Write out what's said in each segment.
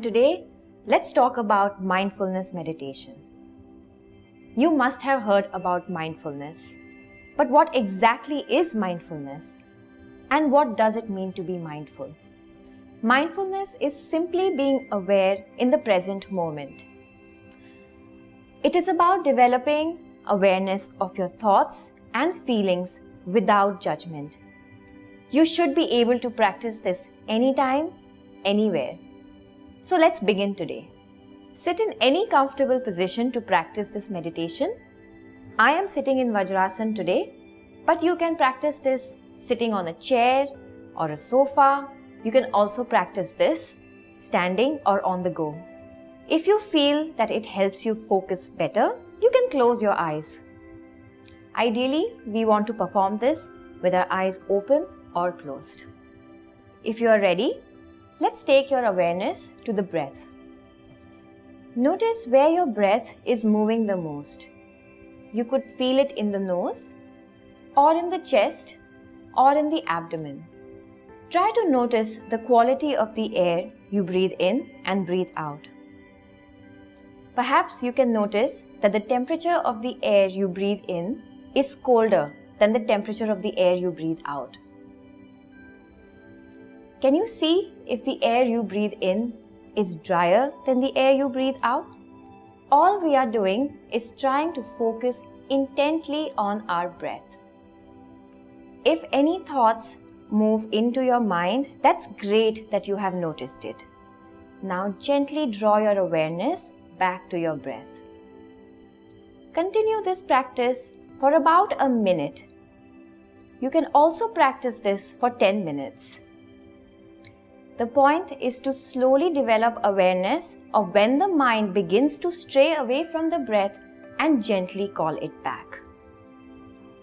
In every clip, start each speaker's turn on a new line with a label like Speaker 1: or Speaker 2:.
Speaker 1: Today, let's talk about mindfulness meditation. You must have heard about mindfulness. But what exactly is mindfulness? And what does it mean to be mindful? Mindfulness is simply being aware in the present moment. It is about developing awareness of your thoughts and feelings without judgment. You should be able to practice this anytime, anywhere. So let's begin today. Sit in any comfortable position to practice this meditation. I am sitting in Vajrasana today, but you can practice this sitting on a chair or a sofa. You can also practice this standing or on the go. If you feel that it helps you focus better, you can close your eyes. Ideally, we want to perform this with our eyes open or closed. If you are ready, let's take your awareness to the breath. Notice where your breath is moving the most. You could feel it in the nose, or in the chest, or in the abdomen. Try to notice the quality of the air you breathe in and breathe out. Perhaps you can notice that the temperature of the air you breathe in is colder than the temperature of the air you breathe out. Can you see if the air you breathe in is drier than the air you breathe out? All we are doing is trying to focus intently on our breath. If any thoughts move into your mind, that's great that you have noticed it. Now gently draw your awareness back to your breath. Continue this practice for about a minute. You can also practice this for 10 minutes. The point is to slowly develop awareness of when the mind begins to stray away from the breath and gently call it back.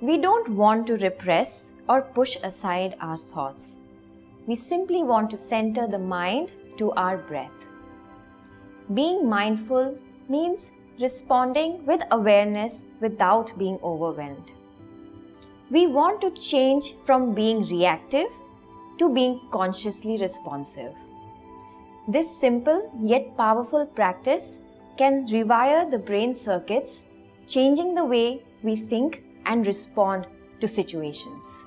Speaker 1: We don't want to repress or push aside our thoughts. We simply want to center the mind to our breath. Being mindful means responding with awareness without being overwhelmed. We want to change from being reactive to being consciously responsive. This simple yet powerful practice can rewire the brain circuits, changing the way we think and respond to situations.